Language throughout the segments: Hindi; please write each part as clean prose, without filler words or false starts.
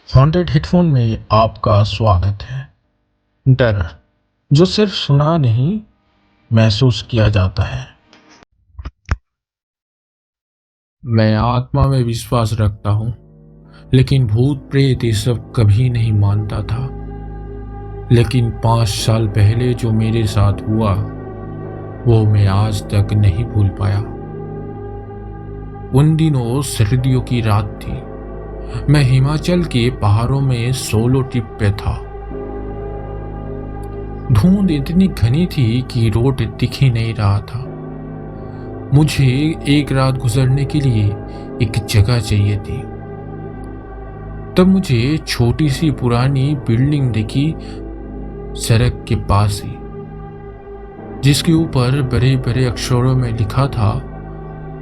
हॉन्टेड हेडफोन में आपका स्वागत है। डर जो सिर्फ सुना नहीं महसूस किया जाता है। मैं आत्मा में विश्वास रखता हूँ, लेकिन भूत प्रेत ये सब कभी नहीं मानता था। लेकिन 5 साल पहले जो मेरे साथ हुआ वो मैं आज तक नहीं भूल पाया। उन दिनों सर्दियों की रात थी। मैं हिमाचल के पहाड़ों में सोलो ट्रिप पे था। धुंध इतनी घनी थी कि रोड दिख ही नहीं रहा था। मुझे एक रात गुजरने के लिए एक जगह चाहिए थी। तब मुझे छोटी सी पुरानी बिल्डिंग दिखी सड़क के पास ही, जिसके ऊपर बड़े बड़े अक्षरों में लिखा था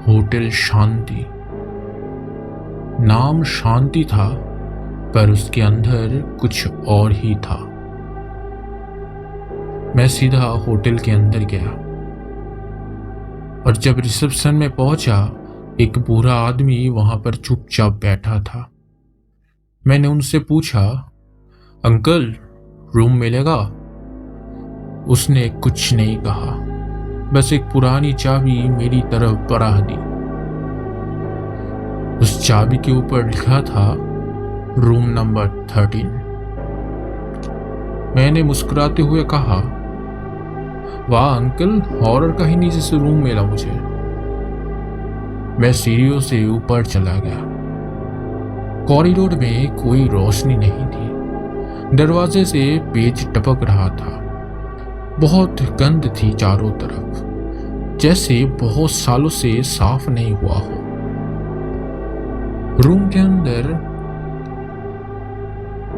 होटल शांति। नाम शांति था, पर उसके अंदर कुछ और ही था। मैं सीधा होटल के अंदर गया और जब रिसेप्शन में पहुंचा, एक बूढ़ा आदमी वहां पर चुपचाप बैठा था। मैंने उनसे पूछा, अंकल रूम मिलेगा? उसने कुछ नहीं कहा, बस एक पुरानी चाबी मेरी तरफ बढ़ा दी। उस चाबी के ऊपर लिखा था रूम नंबर 13। मैंने मुस्कुराते हुए कहा, वाह अंकल, हॉरर कहानी जैसे रूम मिला मुझे। मैं सीढ़ियों से ऊपर चला गया। कॉरिडोर में कोई रोशनी नहीं थी। दरवाजे से पेज टपक रहा था। बहुत गंद थी चारों तरफ, जैसे बहुत सालों से साफ नहीं हुआ हो। रूम के अंदर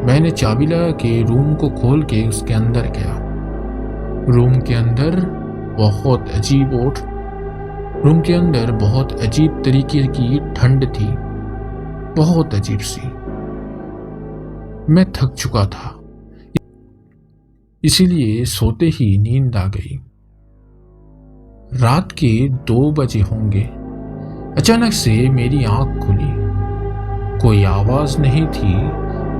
मैंने चाबी लगा के रूम को खोल के उसके अंदर गया। रूम के अंदर बहुत अजीब तरीके की ठंड थी, बहुत अजीब सी। मैं थक चुका था, इसीलिए सोते ही नींद आ गई। रात के 2 बजे होंगे। अचानक से मेरी आंख खुली। कोई आवाज नहीं थी,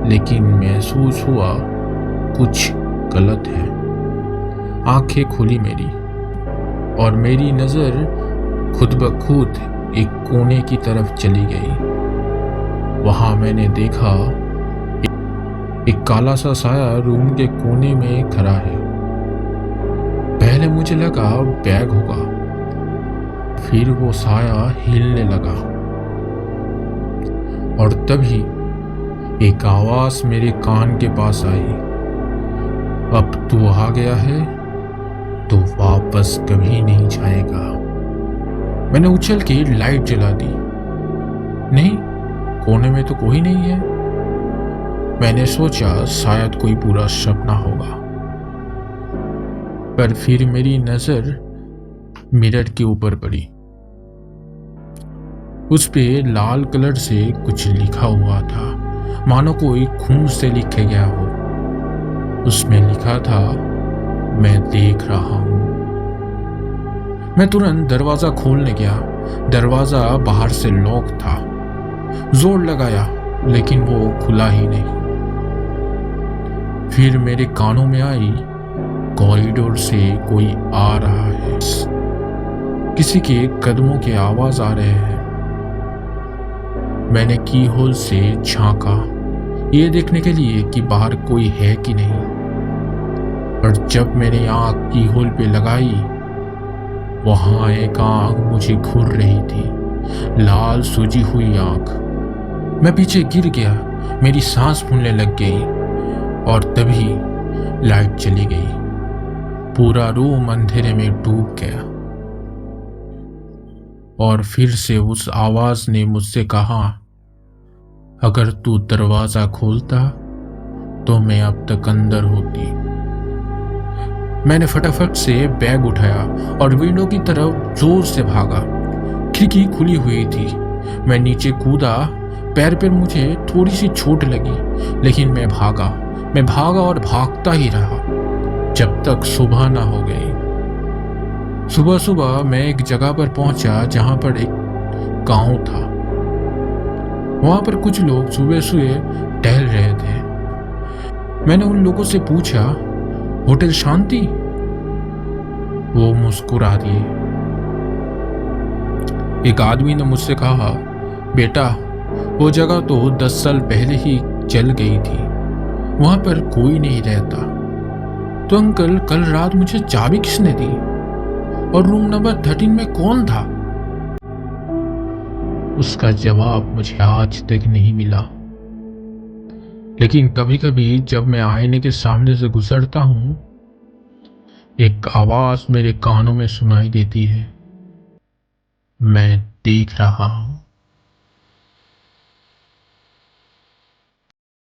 लेकिन महसूस हुआ कुछ गलत है। आंखें खुली मेरी और मेरी नजर खुद ब खुद एक कोने की तरफ चली गई। वहां मैंने देखा एक काला सा साया रूम के कोने में खड़ा है। पहले मुझे लगा बैग होगा, फिर वो साया हिलने लगा और तभी एक आवाज मेरे कान के पास आई, अब तू आ गया है तो वापस कभी नहीं जाएगा। मैंने उछल के लाइट जला दी। नहीं, कोने में तो कोई नहीं है। मैंने सोचा शायद कोई बुरा सपना होगा, पर फिर मेरी नजर मिरर के ऊपर पड़ी। उस पे लाल कलर से कुछ लिखा हुआ था, मानो कोई खून से लिखे गया हो। उसमें लिखा था, मैं देख रहा हूं। मैं तुरंत दरवाजा खोलने गया। दरवाजा बाहर से लॉक था। जोर लगाया, लेकिन वो खुला ही नहीं। फिर मेरे कानों में आई, कॉरिडोर से कोई आ रहा है। किसी के कदमों की आवाज आ रहे हैं। मैंने की होल से झांका, ये देखने के लिए कि बाहर कोई है कि नहीं। और जब मैंने आंख की होल पे लगाई, वहां एक आंख मुझे घूर रही थी, लाल सूजी हुई आंख। मैं पीछे गिर गया, मेरी सांस फूलने लग गई और तभी लाइट चली गई। पूरा रूम अंधेरे में डूब गया और फिर से उस आवाज ने मुझसे कहा, अगर तू दरवाजा खोलता तो मैं अब तक अंदर होती। मैंने फटाफट से बैग उठाया और विंडो की तरफ जोर से भागा। खिड़की खुली हुई थी। मैं नीचे कूदा। पैर पर मुझे थोड़ी सी चोट लगी, लेकिन मैं भागा और भागता ही रहा जब तक सुबह ना हो गई। सुबह मैं एक जगह पर पहुंचा जहां पर एक गांव था। वहां पर कुछ लोग सुबह टहल रहे थे। मैंने उन लोगों से पूछा, होटल शांति? वो मुस्कुरा दिए। एक आदमी ने मुझसे कहा, बेटा वो जगह तो 10 साल पहले ही चल गई थी, वहां पर कोई नहीं रहता। तो अंकल कल रात मुझे चाबी किसने दी और रूम नंबर 13 में कौन था? उसका जवाब मुझे आज तक नहीं मिला। लेकिन कभी कभी जब मैं आईने के सामने से गुजरता हूं, एक आवाज मेरे कानों में सुनाई देती है, मैं देख रहा हूं।